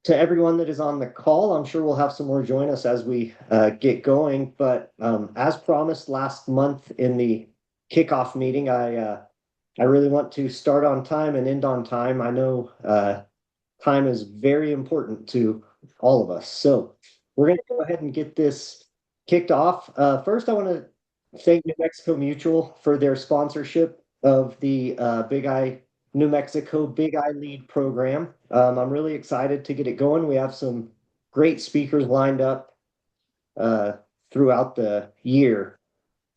to everyone that is on the call. I'm sure we'll have some more join us as we get going. But as promised last month in the kickoff meeting, I really want to start on time and end on time. I know time is very important to all of us. So we're going to go ahead and get this kicked off. First, I want to thank New Mexico Mutual for their sponsorship of the Big I New Mexico Big I Lead program. I'm really excited to get it going. We have some great speakers lined up uh, throughout the year.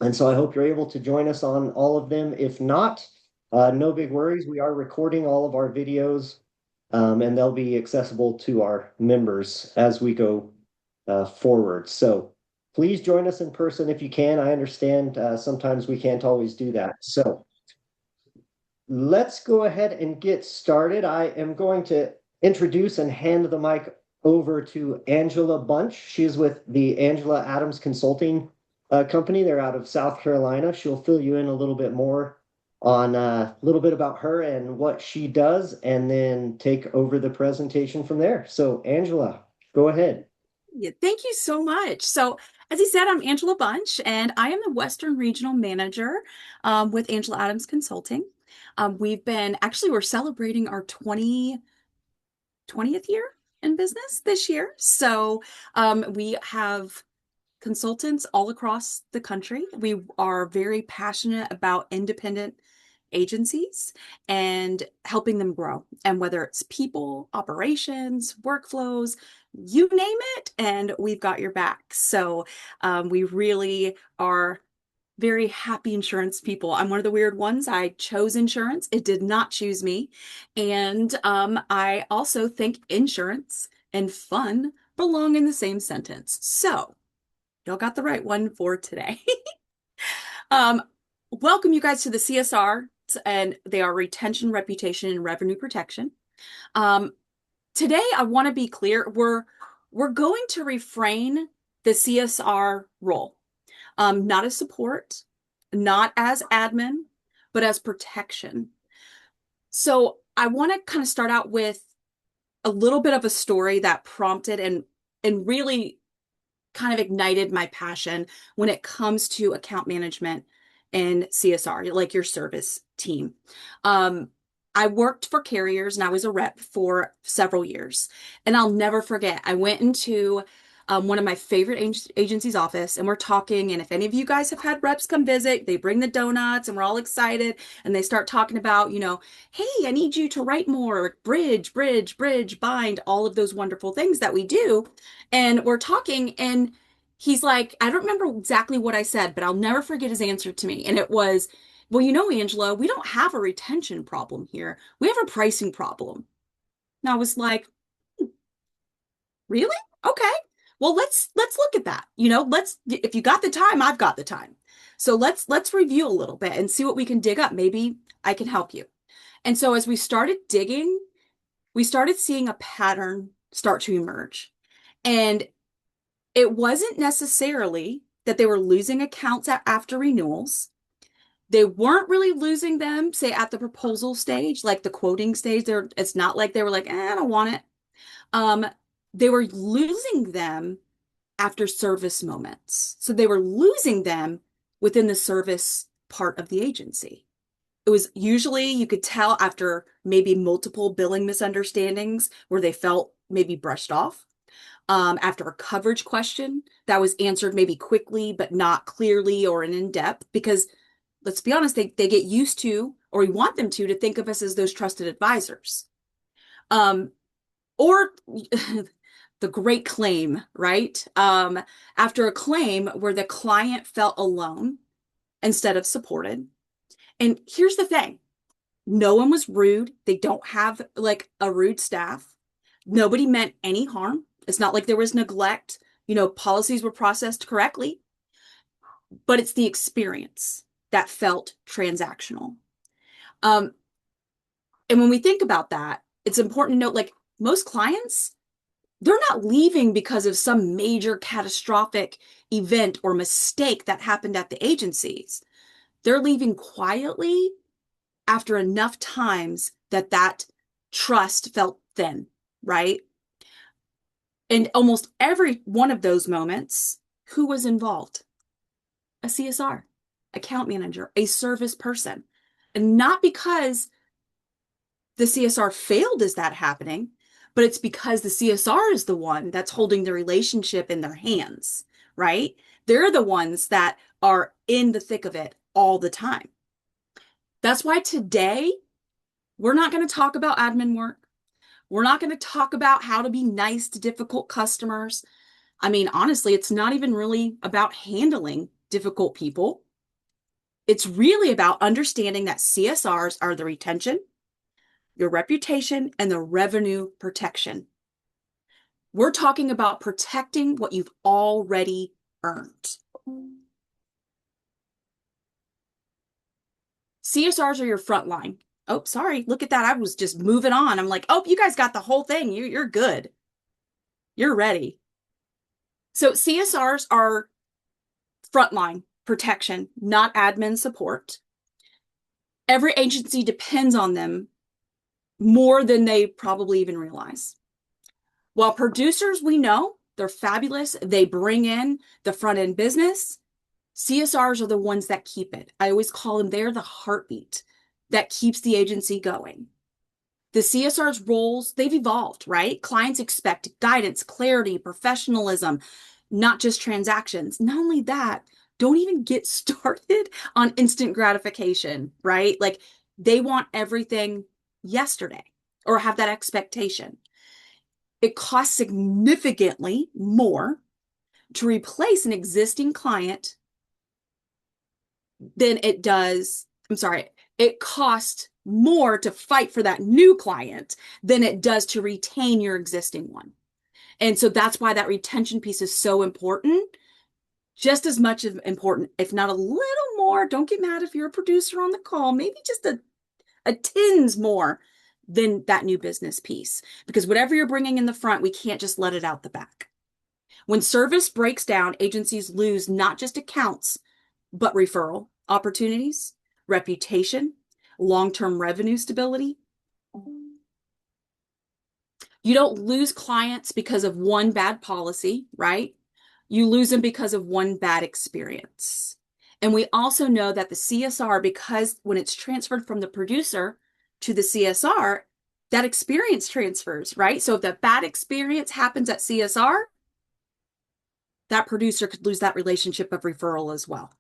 And so I hope you're able to join us on all of them. If not, no big worries. We are recording all of our videos, and they'll be accessible to our members as we go forward. So please join us in person if you can. I understand sometimes we can't always do that. So let's go ahead and get started. I am going to introduce and hand the mic over to Angela Bunch. She's with the Angela Adams Consulting Company. They're out of South Carolina. She'll fill you in a little bit more on a little bit about her and what she does, and then take over the presentation from there. So Angela, go ahead. Yeah, thank you so much. So, as he said, I'm Angela Bunch, and I am the Western Regional Manager with Angela Adams Consulting. We're celebrating our 20th year in business this year. So, we have consultants all across the country. We are very passionate about independent agencies and helping them grow. And whether it's people, operations, workflows, you name it, and we've got your back. So we really are very happy insurance people. I'm one of the weird ones. I chose insurance. It did not choose me. And I also think insurance and fun belong in the same sentence. So y'all got the right one for today. um, Welcome you guys to the CSR, and they are retention, reputation, and revenue protection. Um, Today, I want to be clear. We're going to refrain the CSR role, not as support, not as admin, but as protection. So I want to kind of start out with a little bit of a story that prompted and really kind of ignited my passion when it comes to account management and CSR, like your service team. I worked for carriers and I was a rep for several years. And I'll never forget, I went into one of my favorite agency's office and we're talking. And if any of you guys have had reps come visit, they bring the donuts and we're all excited and they start talking about, hey, I need you to write more, bridge, bridge, bridge, bind, all of those wonderful things that we do. And we're talking and he's like, I don't remember exactly what I said, but I'll never forget his answer to me. And it was, well, Angela, we don't have a retention problem here. We have a pricing problem. And I was like, really? Okay. Well, let's look at that. Let's if you got the time, I've got the time. So let's review a little bit and see what we can dig up. Maybe I can help you. And so as we started digging, we started seeing a pattern start to emerge. And it wasn't necessarily that they were losing accounts after renewals. They weren't really losing them, say, at the proposal stage, like the quoting stage. It's not like they were like, I don't want it. Um, they were losing them after service moments. So they were losing them within the service part of the agency. It was usually, you could tell after maybe multiple billing misunderstandings where they felt maybe brushed off. After a coverage question that was answered maybe quickly, but not clearly or in depth, because let's be honest, they get used to, or we want them to think of us as those trusted advisors. Or the great claim, right? After a claim where the client felt alone instead of supported. And here's the thing. No one was rude. They don't have like a rude staff. Nobody meant any harm. It's not like there was neglect. Policies were processed correctly, but it's the experience that felt transactional. Um, and when we think about that, it's important to note, like most clients, they're not leaving because of some major catastrophic event or mistake that happened at the agencies. They're leaving quietly after enough times that trust felt thin, right? And almost every one of those moments, who was involved? A CSR, account manager, a service person. And not because the CSR failed is that happening, but it's because the CSR is the one that's holding the relationship in their hands, right? They're the ones that are in the thick of it all the time. That's why today we're not going to talk about admin work. We're not going to talk about how to be nice to difficult customers. I mean, honestly, it's not even really about handling difficult people. It's really about understanding that CSRs are the retention, your reputation, and the revenue protection. We're talking about protecting what you've already earned. CSRs are your front line. Oh, sorry. Look at that. I was just moving on. I'm like, oh, you guys got the whole thing. You're good. You're ready. So CSRs are frontline protection, not admin support. Every agency depends on them more than they probably even realize. While producers, we know they're fabulous. They bring in the front end business. CSRs are the ones that keep it. I always call them, they're the heartbeat that keeps the agency going. The CSR's roles, they've evolved, right? Clients expect guidance, clarity, professionalism, not just transactions. Not only that, don't even get started on instant gratification, right? Like they want everything yesterday or have that expectation. It costs significantly more to replace an existing client than it does. I'm sorry, it costs more to fight for that new client than it does to retain your existing one. And so that's why that retention piece is so important, just as much as important, if not a little more. Don't get mad if you're a producer on the call, maybe just a tins more than that new business piece. Because whatever you're bringing in the front, we can't just let it out the back. When service breaks down, agencies lose not just accounts, but referral opportunities, reputation, long-term revenue stability. You don't lose clients because of one bad policy, right? You lose them because of one bad experience. And we also know that the CSR, because when it's transferred from the producer to the CSR, that experience transfers, right? So if that bad experience happens at CSR, that producer could lose that relationship of referral as well.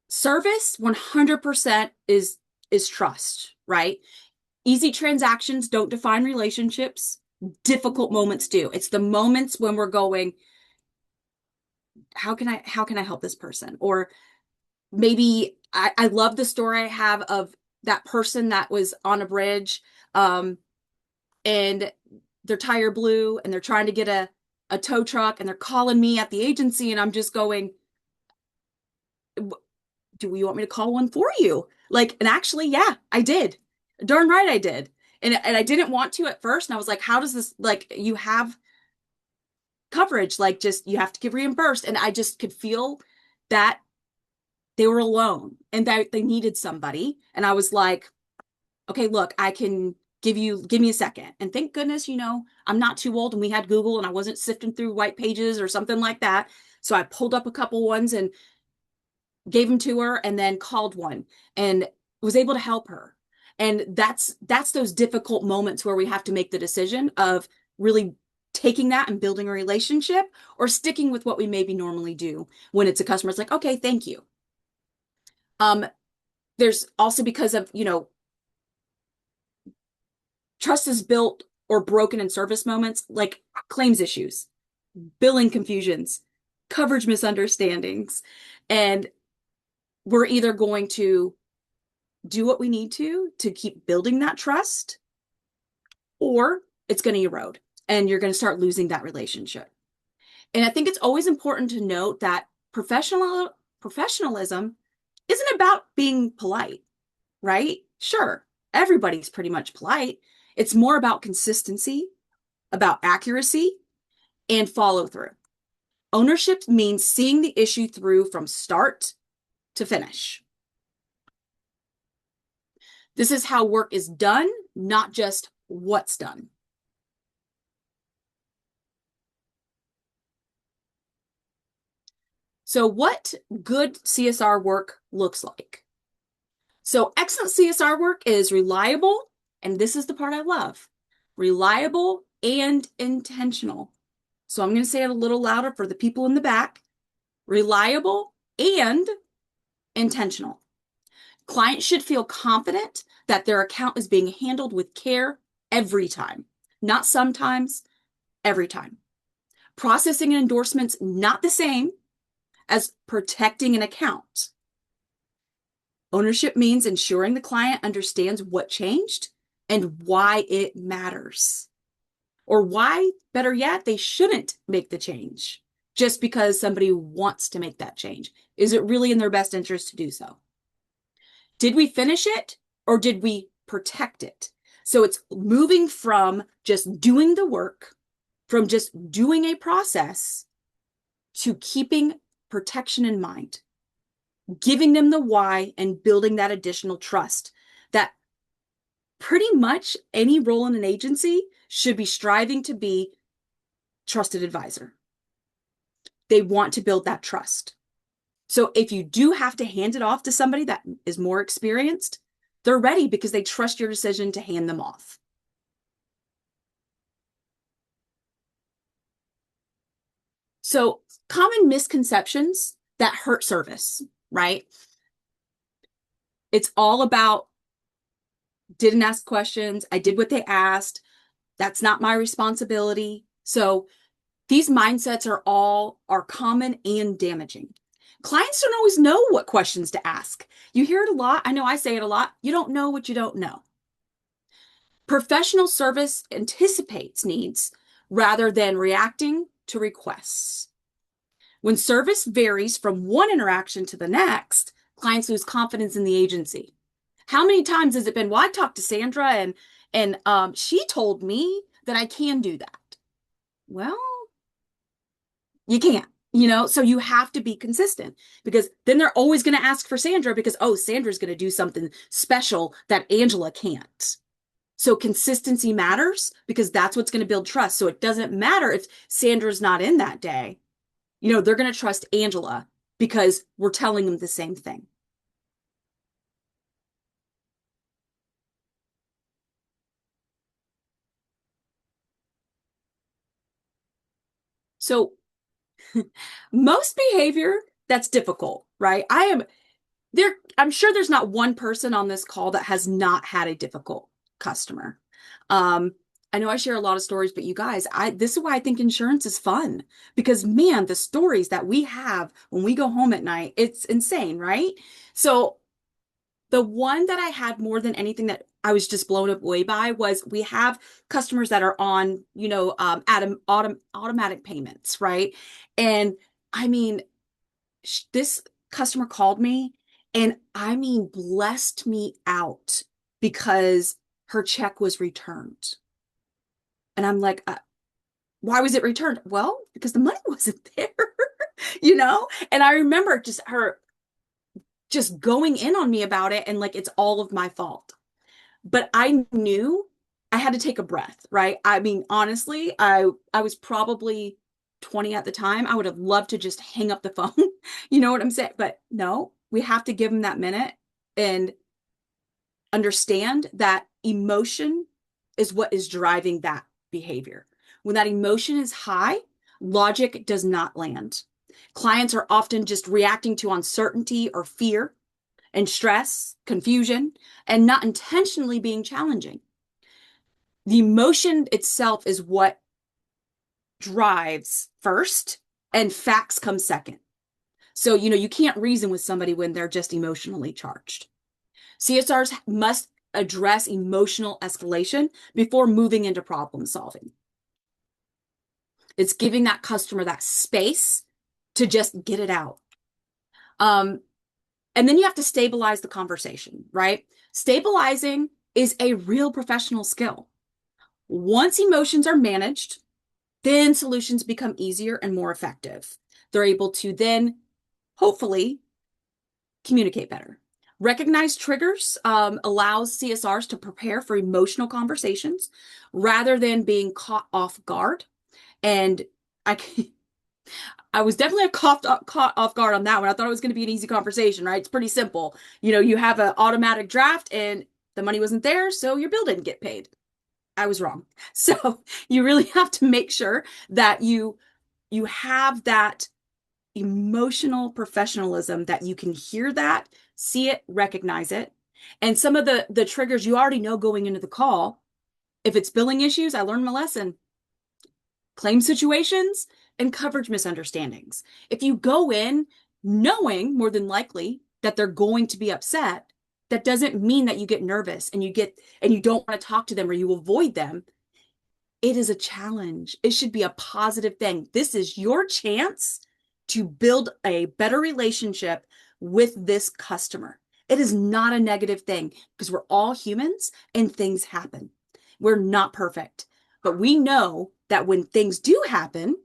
Service 100% is trust, right? Easy transactions don't define relationships. Difficult moments do. It's the moments when we're going, how can I help this person? Or maybe I love the story I have of that person that was on a bridge, and their tire blew and they're trying to get a tow truck and they're calling me at the agency and I'm just going, do you want me to call one for you? Like, and actually, yeah, I did. Darn right I did. And I didn't want to at first. And I was like, how does this, like, you have coverage, like just you have to get reimbursed. And I just could feel that they were alone and that they needed somebody. And I was like, okay, look, I can give me a second. And thank goodness, I'm not too old and we had Google and I wasn't sifting through white pages or something like that. So I pulled up a couple ones and gave them to her and then called one and was able to help her. And that's those difficult moments where we have to make the decision of really taking that and building a relationship or sticking with what we maybe normally do when it's a customer. It's like, okay, thank you. There's also because of, trust is built or broken in service moments like claims issues, billing confusions, coverage misunderstandings. And we're either going to do what we need to keep building that trust, or it's going to erode and you're going to start losing that relationship. And I think it's always important to note that professionalism isn't about being polite, right? Sure, everybody's pretty much polite. It's more about consistency, about accuracy, and follow through. Ownership means seeing the issue through from start to finish. This is how work is done, not just what's done. So what good CSR work looks like. So excellent CSR work is reliable, and this is the part I love, reliable and intentional. So I'm going to say it a little louder for the people in the back, reliable and intentional. Clients should feel confident that their account is being handled with care every time, not sometimes, every time. Processing and endorsements not the same as protecting an account. Ownership means ensuring the client understands what changed and why it matters. Or why, better yet, they shouldn't make the change just because somebody wants to make that change. Is it really in their best interest to do so? Did we finish it or did we protect it? So it's moving from just doing the work, from just doing a process, to keeping protection in mind, giving them the why and building that additional trust that pretty much any role in an agency should be striving to be trusted advisor. They want to build that trust. So if you do have to hand it off to somebody that is more experienced, they're ready because they trust your decision to hand them off. So common misconceptions that hurt service, right? It's all about didn't ask questions. I did what they asked. That's not my responsibility. So these mindsets are common and damaging. Clients don't always know what questions to ask. You hear it a lot. I know I say it a lot. You don't know what you don't know. Professional service anticipates needs rather than reacting to requests. When service varies from one interaction to the next, clients lose confidence in the agency. How many times has it been, well, I talked to Sandra and she told me that I can do that. Well, you can't, so you have to be consistent because then they're always going to ask for Sandra because, oh, Sandra's going to do something special that Angela can't. So consistency matters because that's what's going to build trust. So it doesn't matter if Sandra's not in that day. They're going to trust Angela because we're telling them the same thing. So most behavior that's difficult, right? I'm sure there's not one person on this call that has not had a difficult customer. I know I share a lot of stories, but you guys, this is why I think insurance is fun because man, the stories that we have when we go home at night, it's insane, right? So the one that I had more than anything that I was just blown away by was we have customers that are on, automatic payments, right? And I mean, this customer called me and blessed me out because her check was returned. And I'm like, why was it returned? Well, because the money wasn't there, And I remember just her just going in on me about it and like it's all of my fault. But I knew I had to take a breath, right? Honestly, I was probably 20 at the time. I would have loved to just hang up the phone. You know what I'm saying? But no, we have to give them that minute and understand that emotion is what is driving that behavior. When that emotion is high, logic does not land. Clients are often just reacting to uncertainty or fear and stress, confusion, and not intentionally being challenging. The emotion itself is what drives first, and facts come second. So, you can't reason with somebody when they're just emotionally charged. CSRs must address emotional escalation before moving into problem solving. It's giving that customer that space to just get it out. And then you have to stabilize the conversation, right? Stabilizing is a real professional skill. Once emotions are managed, then solutions become easier and more effective. They're able to then hopefully communicate better. Recognize triggers allows CSRs to prepare for emotional conversations rather than being caught off guard. And I, I was definitely caught off guard on that one. I thought it was going to be an easy conversation, right? It's pretty simple. You have an automatic draft and the money wasn't there, so your bill didn't get paid. I was wrong. So you really have to make sure that you have that emotional professionalism, that you can hear that, see it, recognize it. And some of the triggers you already know going into the call. If it's billing issues, I learned my lesson. Claim situations and coverage misunderstandings. If you go in knowing more than likely that they're going to be upset, that doesn't mean that you get nervous and you don't want to talk to them or you avoid them. It is a challenge. It should be a positive thing. This is your chance to build a better relationship with this customer. It is not a negative thing because we're all humans and things happen. We're not perfect, but we know that when things do happen,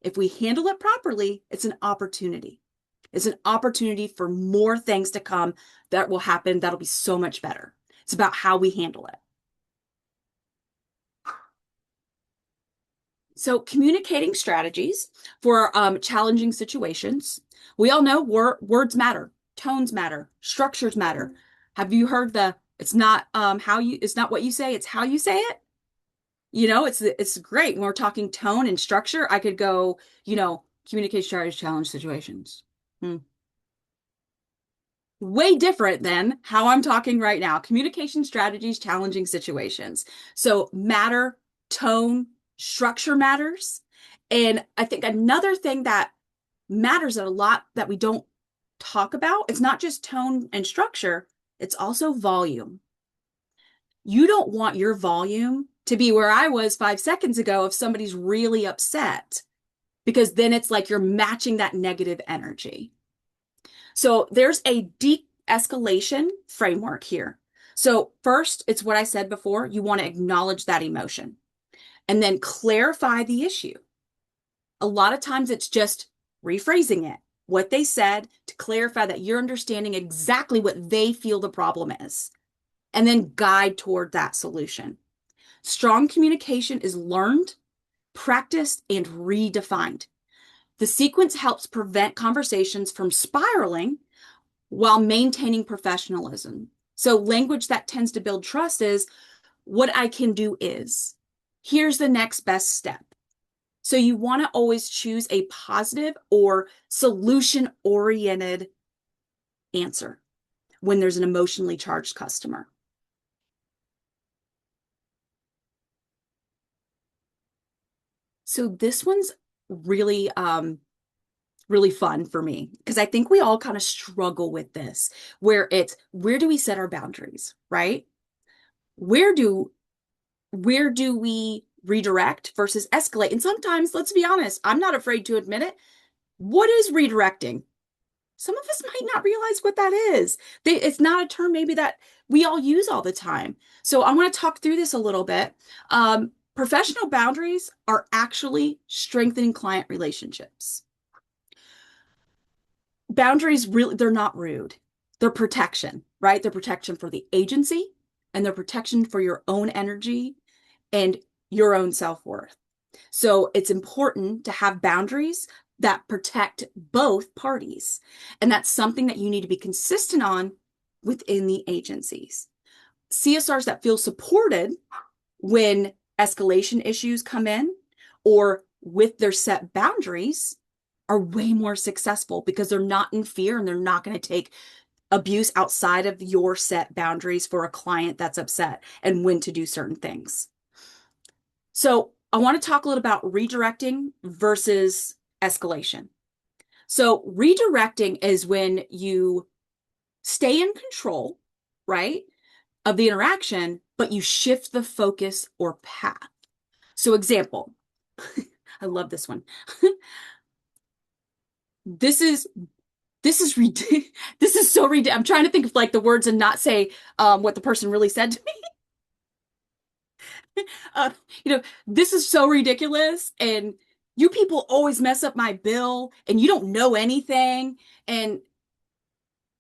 if we handle it properly, it's an opportunity. It's an opportunity for more things to come that will happen that'll be so much better. It's about how we handle it. So communicating strategies for challenging situations. We all know words matter, tones matter, structures matter. Have you heard it's not it's not what you say, it's how you say it? It's great when we're talking tone and structure. I could go, communicate strategies, challenge situations. Way different than how I'm talking right now. Communication strategies, challenging situations. So matter, tone, structure matters. And I think another thing that matters a lot that we don't talk about, it's not just tone and structure, it's also volume. You don't want your volume to be where I was 5 seconds ago if somebody's really upset, because then it's like you're matching that negative energy. So there's a de-escalation framework here. So first, it's what I said before. You want to acknowledge that emotion and then clarify the issue. A lot of times it's just rephrasing it, what they said, to clarify that you're understanding exactly what they feel the problem is, and then guide toward that solution. Strong communication is learned, practiced, and redefined. The sequence helps prevent conversations from spiraling while maintaining professionalism. So language that tends to build trust is, what I can do is, here's the next best step. So you want to always choose a positive or solution-oriented answer when there's an emotionally charged customer. So this one's really really fun for me because I think we all kind of struggle with this, where do we set our boundaries, right? Where do we redirect versus escalate? And sometimes, let's be honest, I'm not afraid to admit it. What is redirecting? Some of us might not realize what that is. It's not a term maybe that we all use all the time. So I want to talk through this a little bit. Professional boundaries are actually strengthening client relationships. Boundaries really, they're not rude. They're protection, right? They're protection for the agency and they're protection for your own energy and your own self-worth. So it's important to have boundaries that protect both parties. And that's something that you need to be consistent on within the agencies. CSRs that feel supported when escalation issues come in or with their set boundaries are way more successful because they're not in fear and they're not going to take abuse outside of your set boundaries for a client that's upset and when to do certain things. So I want to talk a little about redirecting versus escalation. So redirecting is when you stay in control, right, of the interaction, but you shift the focus or path. So example, I love this one. This is ridiculous. This is so ridiculous. I'm trying to think of like the words and not say what the person really said to me. uh, this is so ridiculous, and you people always mess up my bill, and you don't know anything. And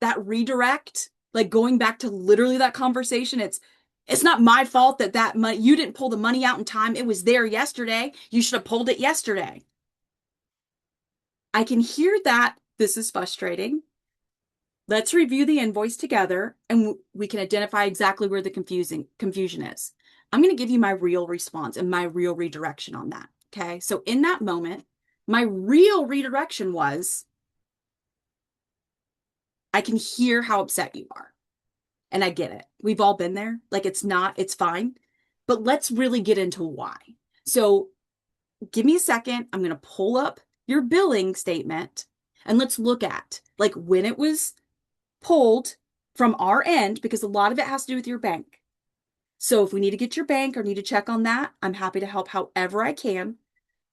that redirect Like going back to literally that conversation, it's not my fault that money, you didn't pull the money out in time. It was there yesterday. You should have pulled it yesterday. I can hear that this is frustrating. Let's review the invoice together and we can identify exactly where the confusion is. I'm going to give you my real response and my real redirection on that. Okay. So in that moment, my real redirection was, I can hear how upset you are. And I get it. We've all been there. Like it's fine. But let's really get into why. So give me a second. I'm going to pull up your billing statement and let's look at like when it was pulled from our end, because a lot of it has to do with your bank. So if we need to get your bank or need to check on that, I'm happy to help however I can.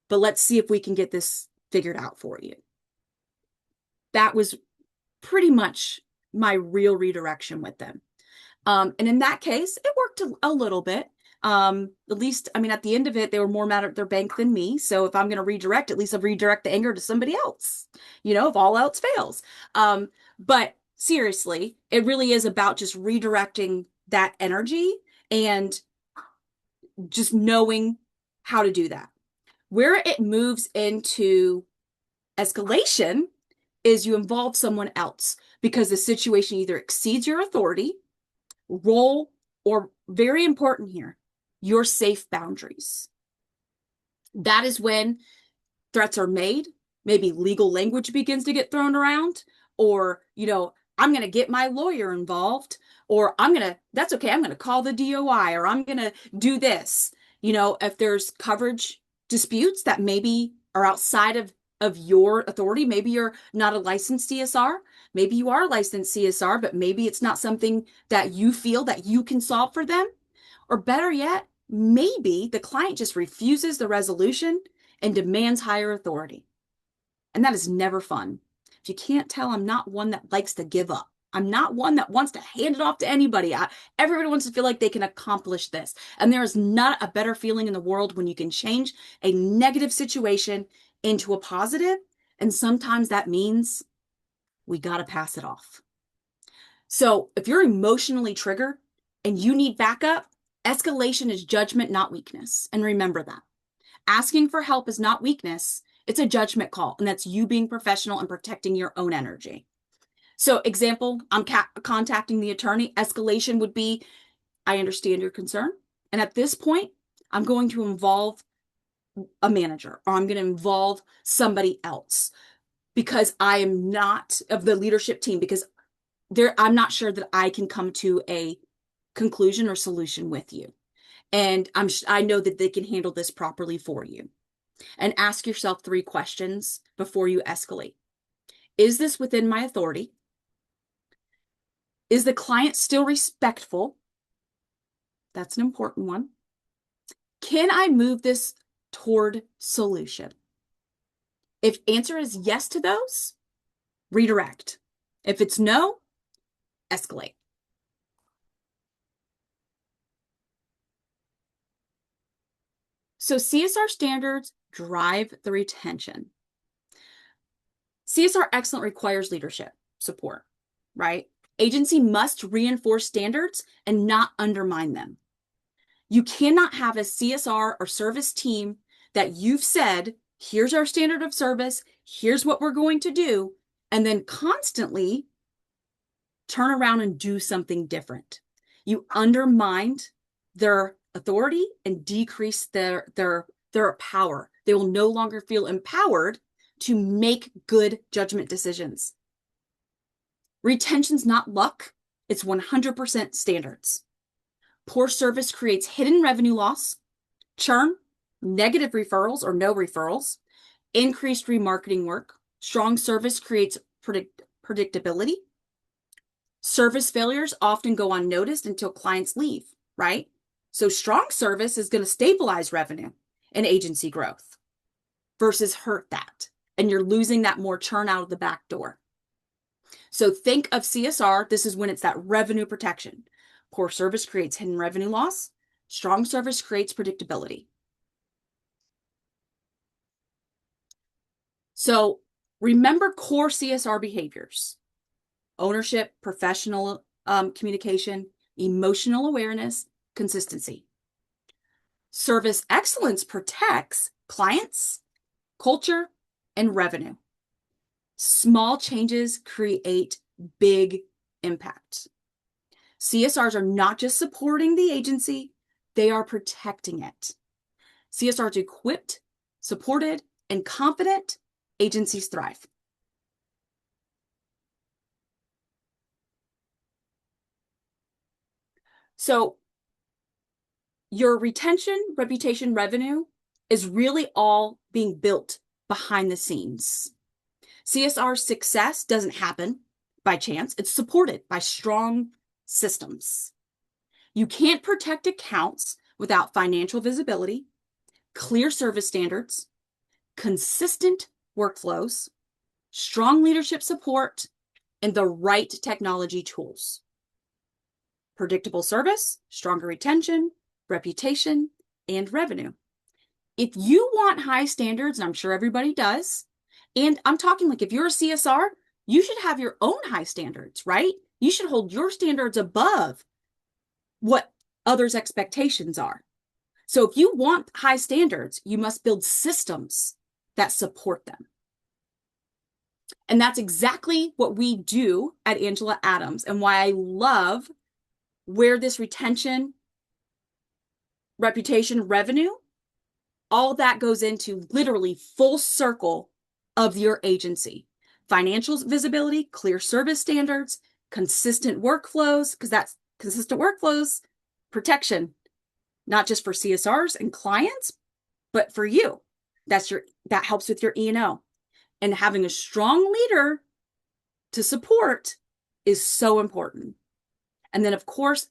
But let's see if we can get this figured out for you. That was pretty much my real redirection with them. And in that case, it worked a little bit. At least, I mean, at the end of it, they were more mad at their bank than me. So if I'm going to redirect, at least I'll redirect the anger to somebody else, if all else fails. But seriously, it really is about just redirecting that energy and just knowing how to do that. Where it moves into escalation is you involve someone else because the situation either exceeds your authority, role, or very important here, your safe boundaries. That is when threats are made, maybe legal language begins to get thrown around, or, I'm going to get my lawyer involved, or that's okay, I'm going to call the DOI, or I'm going to do this. If there's coverage disputes that maybe are outside of your authority, maybe you're not a licensed CSR, maybe you are a licensed CSR, but maybe it's not something that you feel that you can solve for them. Or better yet, maybe the client just refuses the resolution and demands higher authority. And that is never fun. If you can't tell, I'm not one that likes to give up. I'm not one that wants to hand it off to anybody. Everybody wants to feel like they can accomplish this. And there is not a better feeling in the world when you can change a negative situation into a positive. And sometimes that means we got to pass it off. So if you're emotionally triggered and you need backup, escalation is judgment, not weakness. And remember that. Asking for help is not weakness. It's a judgment call, and that's you being professional and protecting your own energy. So example, I'm contacting the attorney. Escalation would be, I understand your concern. And at this point, I'm going to involve a manager or I'm going to involve somebody else because I am not of the leadership team because I'm not sure that I can come to a conclusion or solution with you. And I know that they can handle this properly for you. And ask yourself 3 questions before you escalate. Is this within my authority? Is the client still respectful? That's an important one. Can I move this toward solution? If answer is yes to those, redirect. If it's no, escalate. So CSR standards drive the retention. CSR excellence requires leadership support, right? Agency must reinforce standards and not undermine them. You cannot have a CSR or service team that you've said, here's our standard of service, here's what we're going to do, and then constantly turn around and do something different. You undermine their authority and decrease their power. They will no longer feel empowered to make good judgment decisions. Retention's not luck, it's 100% standards. Poor service creates hidden revenue loss, churn, negative referrals or no referrals, increased remarketing work. Strong service creates predictability. Service failures often go unnoticed until clients leave, right? So strong service is going to stabilize revenue and agency growth versus hurt that. And you're losing that more churn out of the back door. So think of CSR. This is when it's that revenue protection. Poor service creates hidden revenue loss. Strong service creates predictability. So remember core CSR behaviors: ownership, professionalism, communication, emotional awareness, consistency. Service excellence protects clients, culture, and revenue. Small changes create big impact. CSRs are not just supporting the agency, they are protecting it. CSRs equipped, supported, and confident, agencies thrive. So your retention, reputation, revenue is really all being built behind the scenes. CSR success doesn't happen by chance. It's supported by strong systems. You can't protect accounts without financial visibility, clear service standards, consistent workflows, strong leadership support, and the right technology tools. Predictable service, stronger retention, reputation, and revenue. If you want high standards, and I'm sure everybody does, and I'm talking like if you're a CSR, you should have your own high standards, right? You should hold your standards above what others' expectations are. So if you want high standards, you must build systems that support them. And that's exactly what we do at Angela Adams, and why I love where this retention, reputation, revenue, all that goes into literally full circle of your agency. Financial visibility, clear service standards, consistent workflows, because that's consistent workflows, protection, not just for CSRs and clients, but for you. That helps with your E&O. And having a strong leader to support is so important. And then, of course,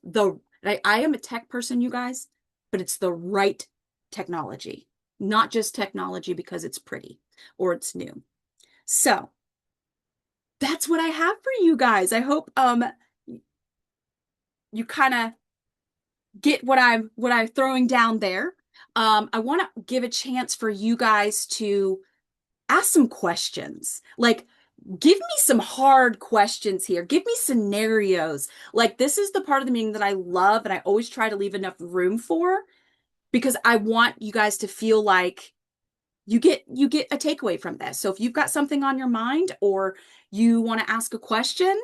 I am a tech person, you guys, but it's the right technology, not just technology because it's pretty or it's new. So that's what I have for you guys. I hope you kind of get what I'm throwing down there. I want to give a chance for you guys to ask some questions. Like, give me some hard questions here. Give me scenarios. Like, this is the part of the meeting that I love, and I always try to leave enough room for, because I want you guys to feel like you get a takeaway from this. So if you've got something on your mind or you want to ask a question,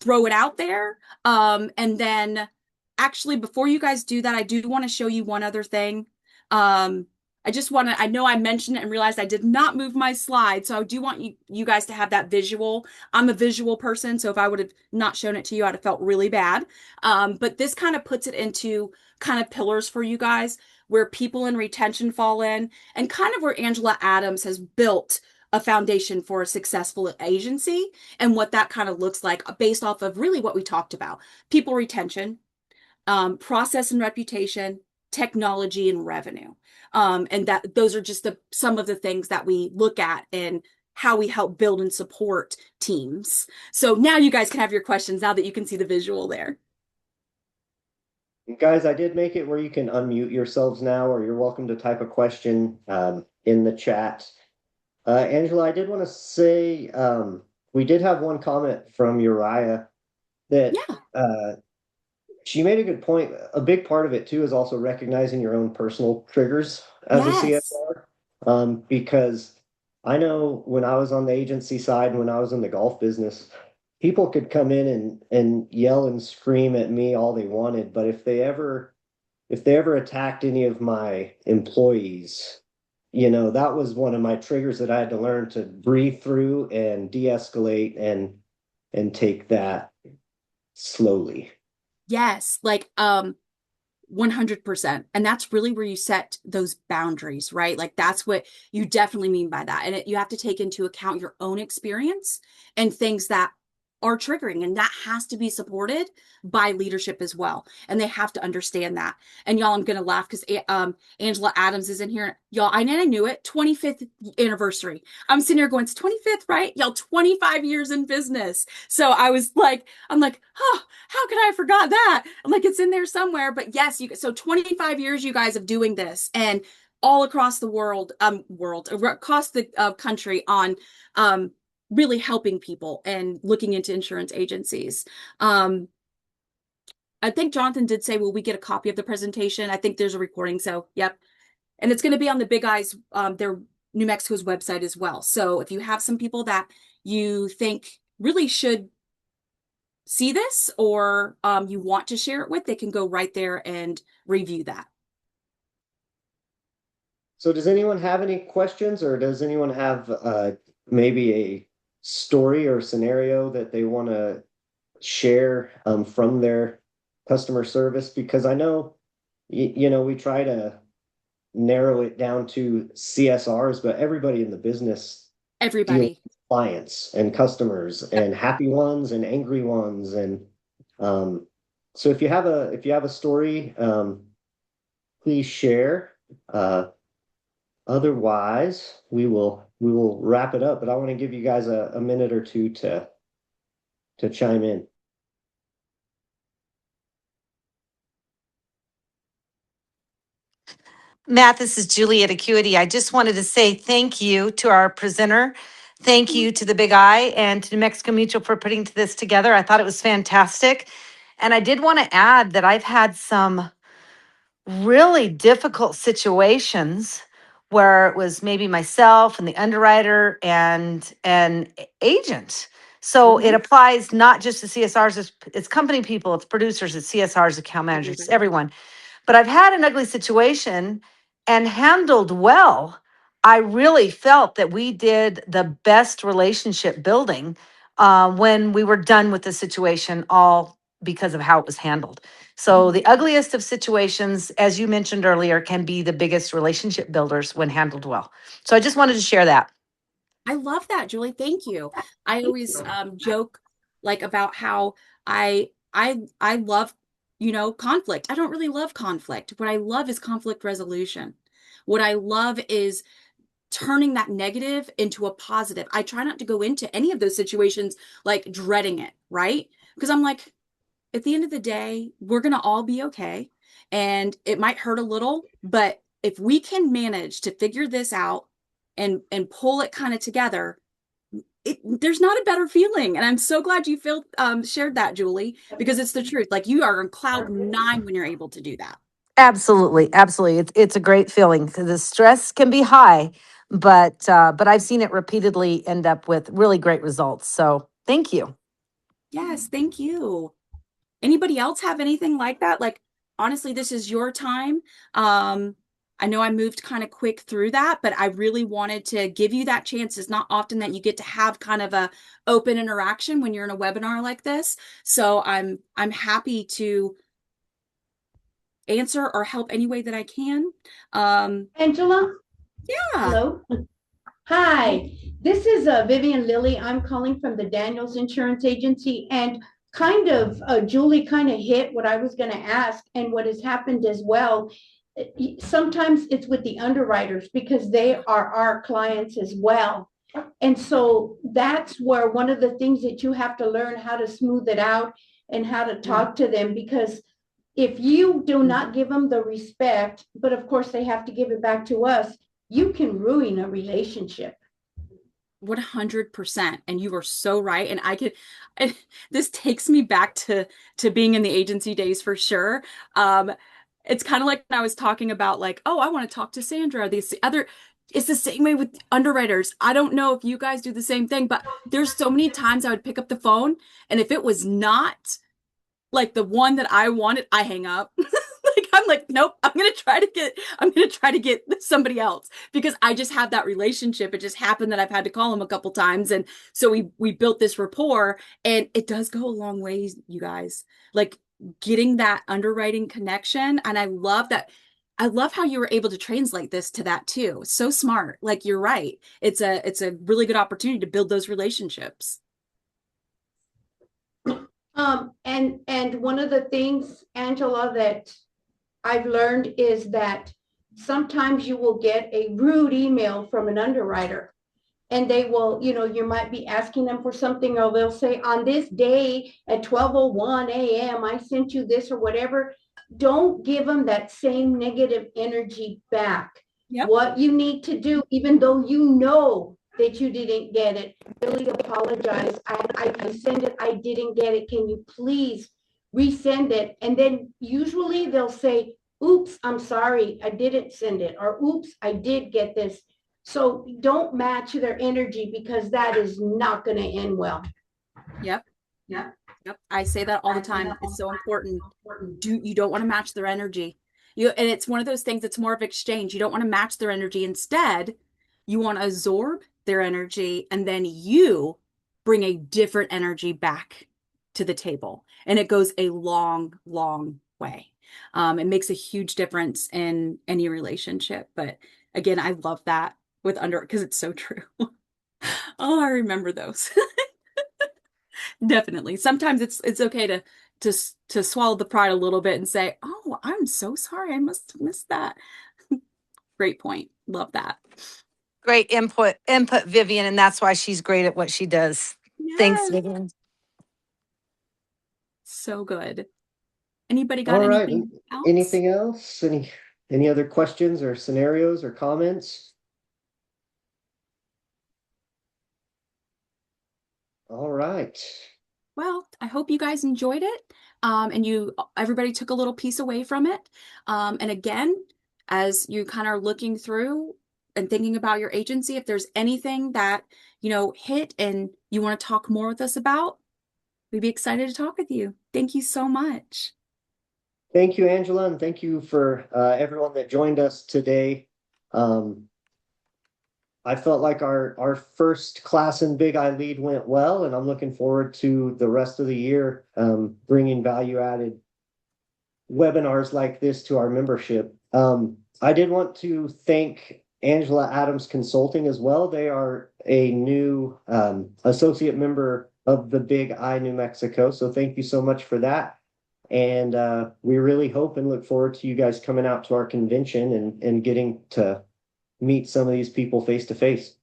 throw it out there. And then actually, before you guys do that, I do want to show you one other thing. I know I mentioned it and realized I did not move my slide. So I do want you guys to have that visual. I'm a visual person, so if I would have not shown it to you, I'd have felt really bad. But this kind of puts it into kind of pillars for you guys where people in retention fall in, and kind of where Angela Adams has built a foundation for a successful agency, and what that kind of looks like based off of really what we talked about: people retention, process and reputation, technology, and revenue. And that those are just some of the things that we look at and how we help build and support teams. So now you guys can have your questions now that you can see the visual there. Guys, I did make it where you can unmute yourselves now, or you're welcome to type a question in the chat. Angela, I did want to say we did have one comment from Uriah that Yeah. She made a good point. A big part of it too is also recognizing your own personal triggers as a Yes. CSR. Because I know when I was on the agency side and when I was in the golf business, people could come in and yell and scream at me all they wanted, but if they ever attacked any of my employees, that was one of my triggers that I had to learn to breathe through and de-escalate and take that slowly. Yes. 100%. And that's really where you set those boundaries, right? Like that's what you definitely mean by that. And you have to take into account your own experience and things that are triggering, and that has to be supported by leadership as well. And they have to understand that. And y'all, I'm gonna laugh because Angela Adams is in here. Y'all, I knew it. 25th anniversary. I'm sitting here going, it's 25th, right? Y'all, 25 years in business. So I'm like, oh, how could I have forgot that? I'm like, it's in there somewhere. But yes, so 25 years you guys of doing this, and all across the across the country on really helping people and looking into insurance agencies. I think Jonathan did say, will we get a copy of the presentation? I think there's a recording. So, yep. And it's going to be on the Big Eyes, their New Mexico's website as well. So if you have some people that you think really should see this, or you want to share it with, they can go right there and review that. So does anyone have any questions, or does anyone have maybe a story or scenario that they want to share from their customer service? Because I know, we try to narrow it down to CSRs, but everybody in the business deals Everybody. with clients and customers Yep. and happy ones and angry ones. And so if you have a story, please share. Otherwise, we will wrap it up. But I want to give you guys a minute or two to chime in. Matt, this is Julie at Acuity. I just wanted to say thank you to our presenter. Thank you to the Big Eye and to New Mexico Mutual for putting this together. I thought it was fantastic. And I did want to add that I've had some really difficult situations where it was maybe myself and the underwriter and an agent. So it Mhm. applies not just to CSRs, it's company people, it's producers, it's CSRs, account managers, it's Everybody. everyone. But I've had an ugly situation and handled well. I really felt that we did the best relationship building when we were done with the situation, all because of how it was handled. So the ugliest of situations, as you mentioned earlier, can be the biggest relationship builders when handled well. So I just wanted to share that. I love that, Julie. Thank you. I always joke like about how I love, conflict. I don't really love conflict. What I love is conflict resolution. What I love is turning that negative into a positive. I try not to go into any of those situations like dreading it, right? Because I'm like, at the end of the day, we're going to all be okay. And it might hurt a little, but if we can manage to figure this out and pull it kind of together, there's not a better feeling. And I'm so glad you shared that, Julie, because it's the truth. Like you are on cloud nine when you're able to do that. Absolutely, absolutely. It's a great feeling. The stress can be high, but I've seen it repeatedly end up with really great results. So thank you. Yes, thank you. Anybody else have anything like that? Like, honestly, this is your time. I know I moved kind of quick through that, but I really wanted to give you that chance. It's not often that you get to have kind of a open interaction when you're in a webinar like this. So I'm happy to answer or help any way that I can. Angela, Yeah. hello. Hi, this is Vivian Lilly. I'm calling from the Daniels Insurance Agency, and Julie kind of hit what I was going to ask, and what has happened as well. Sometimes it's with the underwriters because they are our clients as well. And so that's where one of the things that you have to learn how to smooth it out and how to talk to them, because if you do not give them the respect, but of course they have to give it back to us, you can ruin a relationship. 100%. And you are so right. And this takes me back to being in the agency days for sure. It's kind of like when I was talking about like, oh, I want to talk to Sandra. It's the same way with underwriters. I don't know if you guys do the same thing, but there's so many times I would pick up the phone, and if it was not like the one that I wanted, I hang up. Like I'm like, nope, I'm gonna try to get somebody else because I just have that relationship. It just happened that I've had to call him a couple times. And so we built this rapport, and it does go a long way, you guys. Like getting that underwriting connection. And I love how you were able to translate this to that too. So smart. Like you're right. It's a really good opportunity to build those relationships. And one of the things, Angela, that I've learned is that sometimes you will get a rude email from an underwriter, and they will, you might be asking them for something, or they'll say, on this day at 12:01 a.m., I sent you this or whatever. Don't give them that same negative energy back. Yep. What you need to do, even though you know that you didn't get it, really apologize. I sent it, I didn't get it. Can you please resend it. And then usually they'll say, oops, I'm sorry, I didn't send it, or oops, I did get this. So don't match their energy, because that is not going to end well. Yep. I say that all the time. It's so important. You don't want to match their energy. And it's one of those things that's more of exchange. You don't want to match their energy. Instead, you want to absorb their energy, and then you bring a different energy back to the table. And it goes a long, long way. It makes a huge difference in any relationship. But again, I love that because it's so true. Oh, I remember those. Definitely. Sometimes it's okay to swallow the pride a little bit and say, "Oh, I'm so sorry. I must have missed that." Great point. Love that. Great input, Vivian, and that's why she's great at what she does. Thanks, Yes. Vivian. So good. Anybody got All right. anything else? Anything else? Any other questions or scenarios or comments? All right. Well, I hope you guys enjoyed it. And everybody took a little piece away from it. And again, as you kind of are looking through and thinking about your agency, if there's anything that, hit and you want to talk more with us about, we'd be excited to talk with you. Thank you so much. Thank you, Angela, and thank you for everyone that joined us today. I felt like our first class in BigiLEAD went well, and I'm looking forward to the rest of the year bringing value-added webinars like this to our membership. I did want to thank Angela Adams Consulting as well. They are a new associate member of the Big I New Mexico, so thank you so much for that. And we really hope and look forward to you guys coming out to our convention and getting to meet some of these people face to face.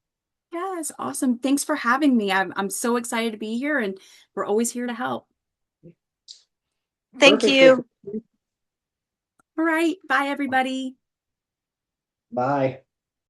Yes, awesome. Thanks for having me. I'm so excited to be here, and we're always here to help. Thank Perfect. you. All right. Bye, everybody. Bye.